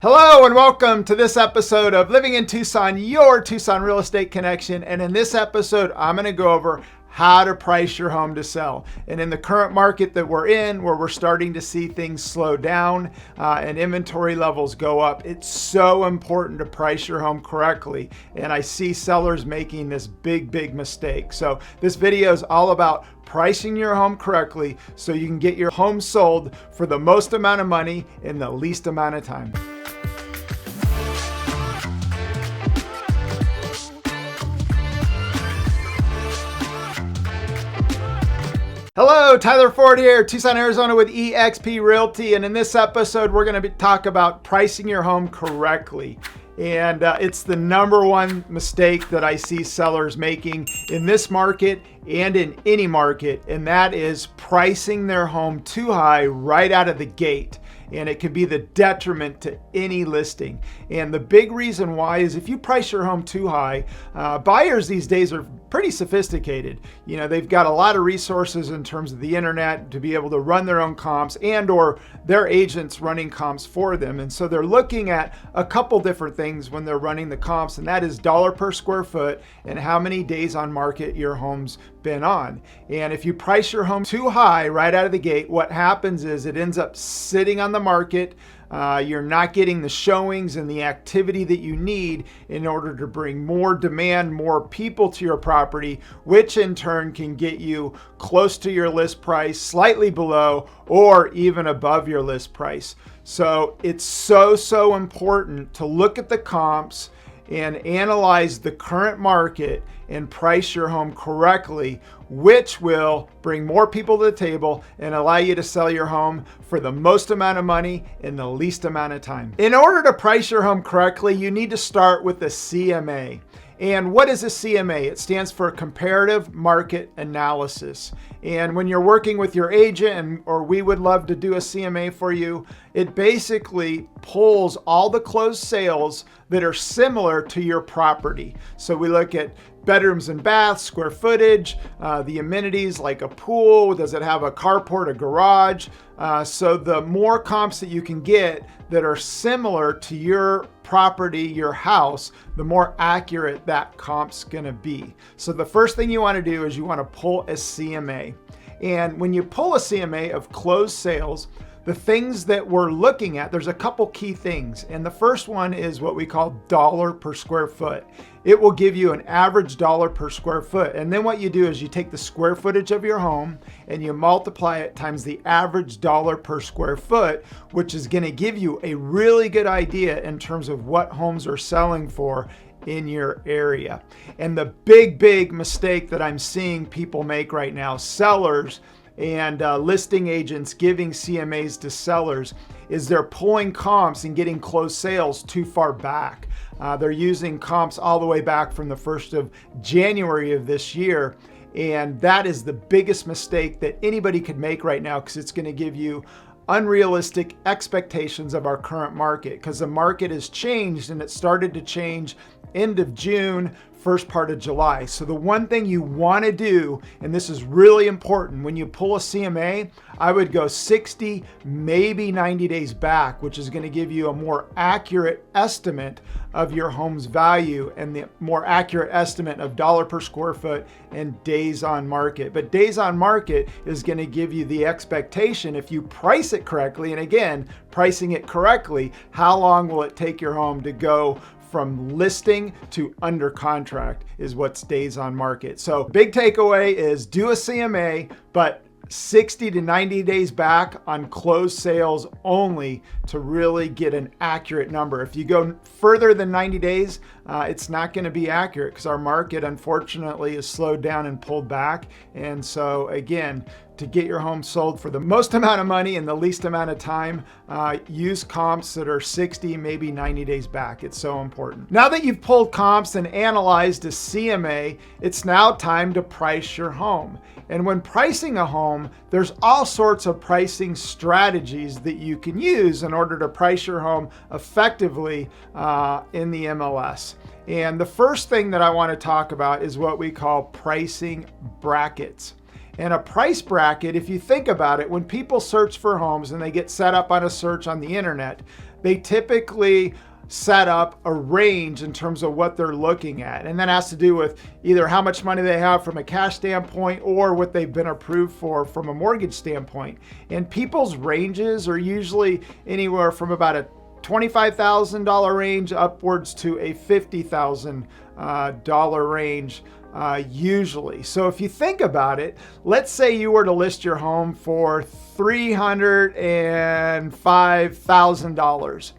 Hello and welcome to this episode of Living in Tucson, your Tucson real estate connection. And in this episode, I'm going to go over how to price your home to sell. And in the current market that we're in, where we're starting to see things slow down and inventory levels go up, it's so important to price your home correctly. And I see sellers making this big mistake. So this video is all about pricing your home correctly so you can get your home sold for the most amount of money in the least amount of time. Hello, Tyler Ford here, Tucson, Arizona with eXp Realty. And in this episode, we're going to talk about pricing your home correctly. And it's the number one mistake that I see sellers making in this market and in any market. And that is pricing their home too high right out of the gate. And it could be the detriment to any listing. And the big reason why is if you price your home too high, buyers these days are pretty sophisticated. You know, they've got a lot of resources in terms of the internet to be able to run their own comps and or their agents running comps for them. And so they're looking at a couple different things when they're running the comps, and that is dollar per square foot and how many days on market your home's been on. And if you price your home too high right out of the gate, what happens is it ends up sitting on the market. You're not getting the showings and the activity that you need in order to bring more demand, more people to your property, which in turn can get you close to your list price, slightly below, or even above your list price. So it's so important to look at the comps and analyze the current market and price your home correctly, which will bring more people to the table and allow you to sell your home for the most amount of money in the least amount of time. In order to price your home correctly, you need to start with a CMA. And what is a CMA? It stands for Comparative Market Analysis. And when you're working with your agent, or we would love to do a CMA for you, it basically pulls all the closed sales that are similar to your property. So we look at bedrooms and baths, square footage, the amenities like a pool, does it have a carport, a garage? So the more comps that you can get that are similar to your property, your house, the more accurate that comp's gonna be. So the first thing you wanna do is you wanna pull a CMA. And when you pull a CMA of closed sales, the things that we're looking at, there's a couple key things. And the first one is what we call dollar per square foot. It will give you an average dollar per square foot. And then what you do is you take the square footage of your home and you multiply it times the average dollar per square foot, which is going to give you a really good idea in terms of what homes are selling for in your area. And the big mistake that I'm seeing people make right now, sellers and listing agents giving CMAs to sellers, is they're pulling comps and getting closed sales too far back. They're using comps all the way back from the 1st of January of this year. And that is the biggest mistake that anybody could make right now, because it's going to give you unrealistic expectations of our current market, because the market has changed, and it started to change end of June, first part of July. So the one thing you want to do, and this is really important, when you pull a CMA, I would go 60, maybe 90 days back, which is going to give you a more accurate estimate of your home's value and the more accurate estimate of dollar per square foot and days on market. But days on market is going to give you the expectation, if you price it correctly, and again, pricing it correctly, how long will it take your home to go from listing to under contract is what's days on market. So big takeaway is do a CMA, but 60 to 90 days back on closed sales only to really get an accurate number. If you go further than 90 days, it's not going to be accurate, because our market unfortunately is slowed down and pulled back. And so again, to get your home sold for the most amount of money in the least amount of time, use comps that are 60, maybe 90 days back. It's so important. Now that you've pulled comps and analyzed a CMA, it's now time to price your home. And when pricing a home, there's all sorts of pricing strategies that you can use in order to price your home effectively in the MLS. And the first thing that I want to talk about is what we call pricing brackets. And a price bracket, if you think about it, when people search for homes and they get set up on a search on the internet, they typically set up a range in terms of what they're looking at. And that has to do with either how much money they have from a cash standpoint or what they've been approved for from a mortgage standpoint. And people's ranges are usually anywhere from about a $25,000 range upwards to a $50,000 range usually. So if you think about it, let's say you were to list your home for $305,000.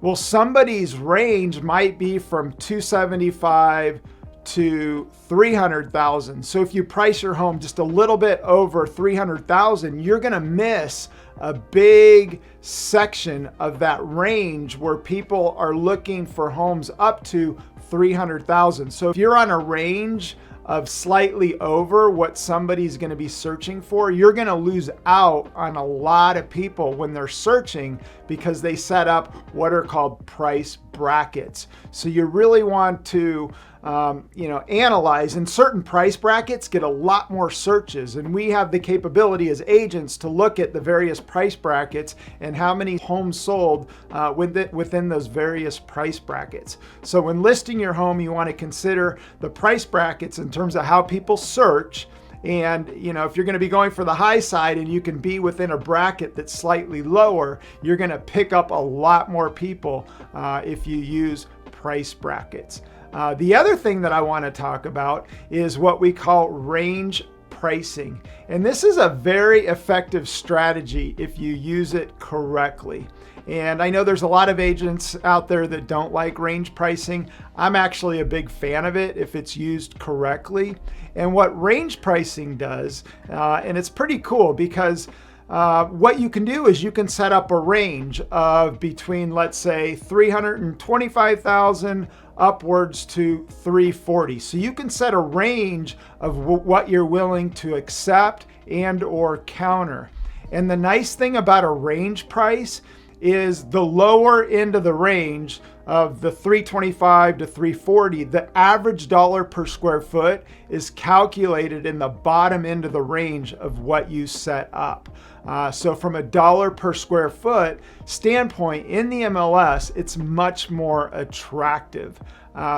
Well, somebody's range might be from $275,000 to $300,000. So if you price your home just a little bit over $300,000, you're going to miss a big section of that range where people are looking for homes up to $300,000. So if you're on a range of slightly over what somebody's going to be searching for, you're going to lose out on a lot of people when they're searching because they set up what are called price brackets. So you really want to analyze, and certain price brackets get a lot more searches, and we have the capability as agents to look at the various price brackets and how many homes sold within those various price brackets. So when listing your home, you want to consider the price brackets in terms of how people search. And if you're going to be going for the high side and you can be within a bracket that's slightly lower, you're going to pick up a lot more people if you use price brackets. The other thing that I want to talk about is what we call range pricing. And this is a very effective strategy if you use it correctly. And I know there's a lot of agents out there that don't like range pricing. I'm actually a big fan of it if it's used correctly. And what range pricing does, and it's pretty cool because what you can do is you can set up a range of between, let's say, $325,000 upwards to $340,000. So you can set a range of what you're willing to accept and or counter. And the nice thing about a range price is the lower end of the range of the $325,000 to $340,000, the average dollar per square foot is calculated in the bottom end of the range of what you set up. So from a dollar per square foot standpoint in the MLS, it's much more attractive.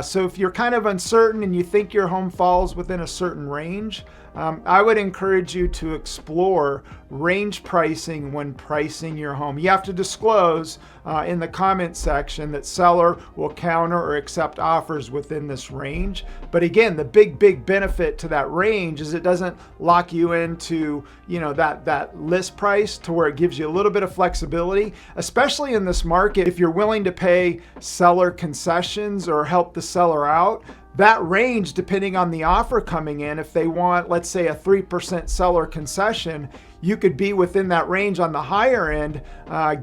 So if you're kind of uncertain and you think your home falls within a certain range, I would encourage you to explore range pricing when pricing your home. You have to disclose in the comment section that seller will counter or accept offers within this range. But again, the big benefit to that range is it doesn't lock you into that list price to where it gives you a little bit of flexibility, especially in this market. If you're willing to pay seller concessions or help the seller out, that range, depending on the offer coming in, if they want, let's say, a 3% seller concession, you could be within that range on the higher end,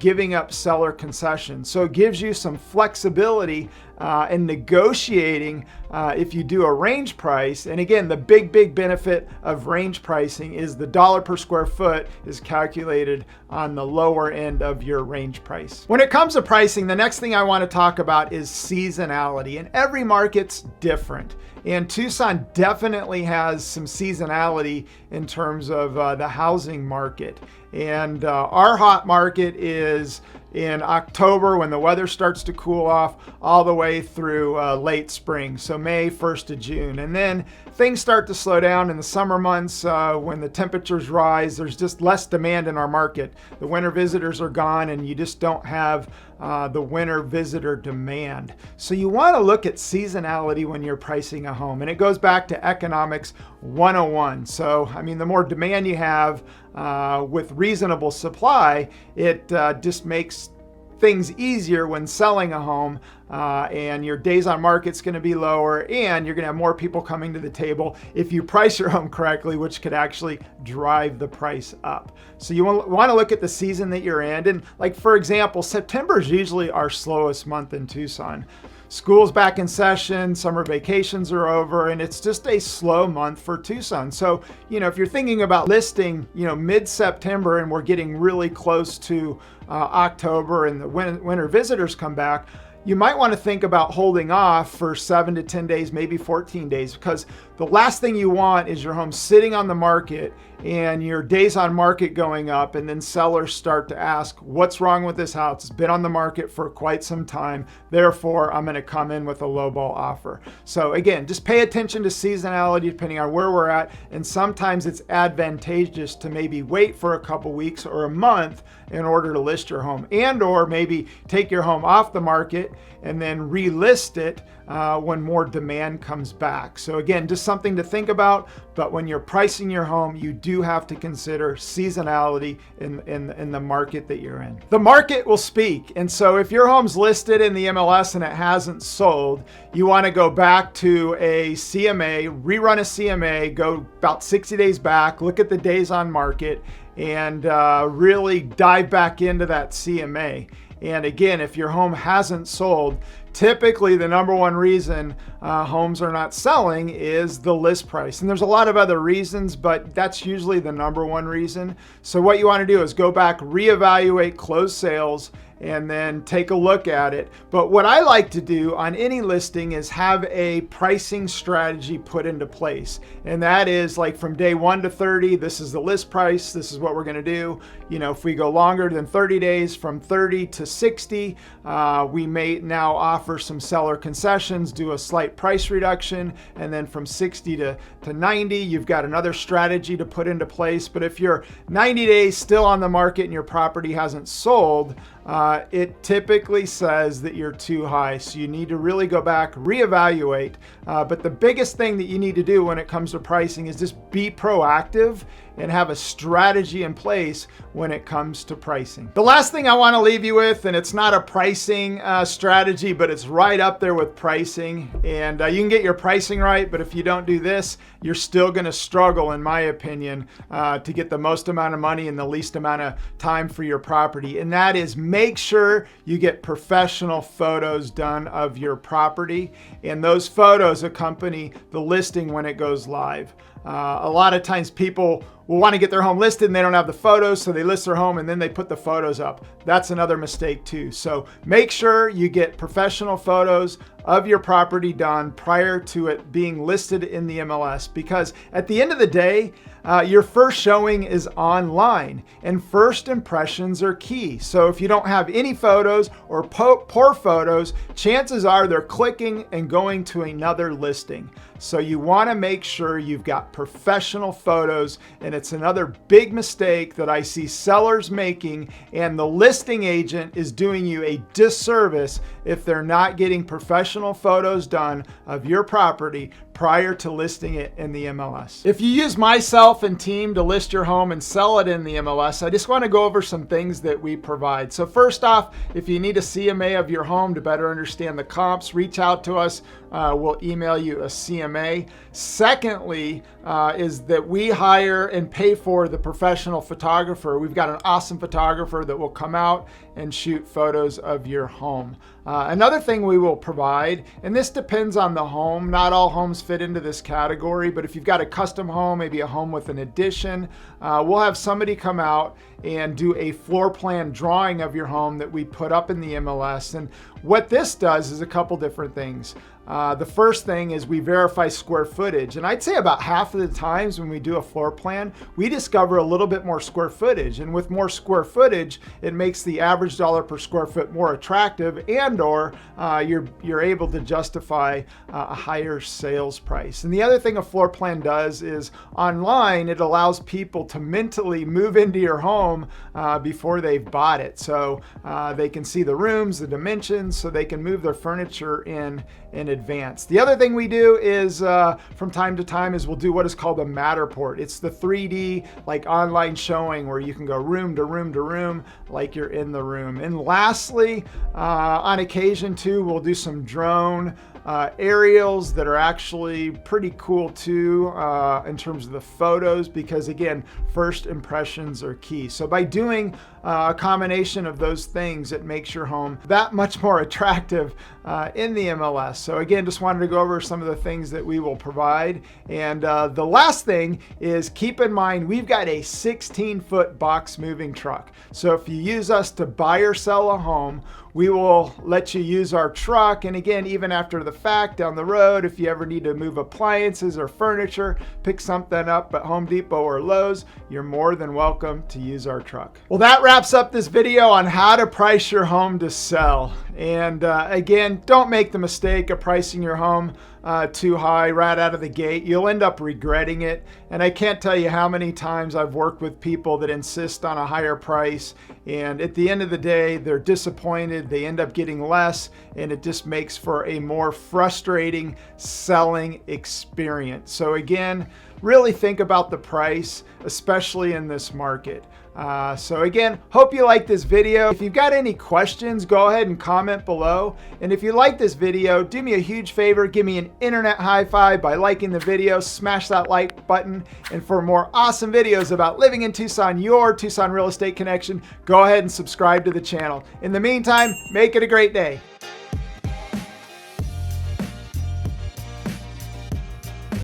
giving up seller concessions. So it gives you some flexibility in negotiating if you do a range price. And again, the big benefit of range pricing is the dollar per square foot is calculated on the lower end of your range price. When it comes to pricing, the next thing I want to talk about is seasonality. And every market's different. And Tucson definitely has some seasonality in terms of the housing market. And our hot market is in October when the weather starts to cool off all the way through late spring, so May 1st to June. And then things start to slow down in the summer months when the temperatures rise. There's just less demand in our market. The winter visitors are gone and you just don't have the winter visitor demand. So you want to look at seasonality when you're pricing a home. And it goes back to economics 101. So, I mean, the more demand you have with reasonable supply, it just makes things easier when selling a home, and your days on market's going to be lower, and you're going to have more people coming to the table if you price your home correctly, which could actually drive the price up. So you want to look at the season that you're in. And like, for example, September is usually our slowest month in Tucson. School's back in session, summer vacations are over, and it's just a slow month for Tucson. So, if you're thinking about listing, mid-September and we're getting really close to October and the winter visitors come back, you might want to think about holding off for 7 to 10 days, maybe 14 days, because the last thing you want is your home sitting on the market and your days on market going up, and then sellers start to ask, what's wrong with this house? It's been on the market for quite some time, therefore I'm going to come in with a lowball offer. So again, just pay attention to seasonality depending on where we're at, and sometimes it's advantageous to maybe wait for a couple weeks or a month in order to list your home, and or maybe take your home off the market and then relist it when more demand comes back. So again, just something to think about, but when you're pricing your home, you do have to consider seasonality in the market that you're in. The market will speak, and so if your home's listed in the MLS and it hasn't sold, you want to go back to a CMA, rerun a CMA, go about 60 days back, look at the days on market, and really dive back into that CMA. And again, if your home hasn't sold, typically the number one reason homes are not selling is the list price. And there's a lot of other reasons, but that's usually the number one reason. So what you want to do is go back, reevaluate closed sales, and then take a look at it. But what I like to do on any listing is have a pricing strategy put into place. And that is like from day 1 to 30, this is the list price, this is what we're gonna do. You know, if we go longer than 30 days, from 30 to 60, we may now offer some seller concessions, do a slight price reduction, and then from 60 to 90, you've got another strategy to put into place. But if you're 90 days still on the market and your property hasn't sold, it typically says that you're too high. So you need to really go back, reevaluate. But the biggest thing that you need to do when it comes to pricing is just be proactive and have a strategy in place when it comes to pricing. The last thing I want to leave you with, and it's not a pricing strategy, but it's right up there with pricing. And you can get your pricing right, but if you don't do this, you're still going to struggle, in my opinion, to get the most amount of money in the least amount of time for your property. And that is, make sure you get professional photos done of your property, and those photos accompany the listing when it goes live. A lot of times people will want to get their home listed and they don't have the photos, so they list their home and then they put the photos up. That's another mistake too. So make sure you get professional photos of your property done prior to it being listed in the MLS, because at the end of the day, your first showing is online and first impressions are key. So if you don't have any photos or poor photos, chances are they're clicking and going to another listing. So you want to make sure you've got professional photos, and it's another big mistake that I see sellers making, and the listing agent is doing you a disservice if they're not getting professional photos done of your property prior to listing it in the MLS. If you use myself and team to list your home and sell it in the MLS, I just want to go over some things that we provide. So first off, if you need a CMA of your home to better understand the comps, reach out to us. We'll email you a CMA. Secondly, is that we hire and pay for the professional photographer. We've got an awesome photographer that will come out and shoot photos of your home. Another thing we will provide, and this depends on the home, not all homes fit into this category, but if you've got a custom home, maybe a home with an addition, we'll have somebody come out and do a floor plan drawing of your home that we put up in the MLS. And what this does is a couple different things. The first thing is we verify square footage. And I'd say about half of the times when we do a floor plan, we discover a little bit more square footage. And with more square footage, it makes the average dollar per square foot more attractive, and or you're able to justify a higher sales price. And the other thing a floor plan does is online, it allows people to mentally move into your home before they've bought it. So they can see the rooms, the dimensions, so they can move their furniture in advance. The other thing we do is from time to time is we'll do what is called a Matterport. It's the 3D like online showing where you can go room to room to room like you're in the room. And lastly, on occasion too, we'll do some drone aerials that are actually pretty cool too in terms of the photos, because again, first impressions are key. So by doing a combination of those things, it makes your home that much more attractive in the MLS. So again, just wanted to go over some of the things that we will provide. And the last thing is, keep in mind, we've got a 16-foot box moving truck. So if you use us to buy or sell a home, We will let you use our truck. And again, even after the fact down the road, if you ever need to move appliances or furniture, pick something up at Home Depot or Lowe's, you're more than welcome to use our truck. Well, that wraps up this video on how to price your home to sell. And again, don't make the mistake of pricing your home too high right out of the gate. You'll end up regretting it. And I can't tell you how many times I've worked with people that insist on a higher price, and at the end of the day, they're disappointed. They end up getting less, and it just makes for a more frustrating selling experience. So again, really think about the price, especially in this market. So again, hope you like this video. If you've got any questions, go ahead and comment below. And if you like this video, do me a huge favor, give me an internet high five by liking the video, smash that like button. And for more awesome videos about living in Tucson, your Tucson real estate connection, go ahead and subscribe to the channel. In the meantime, make it a great day.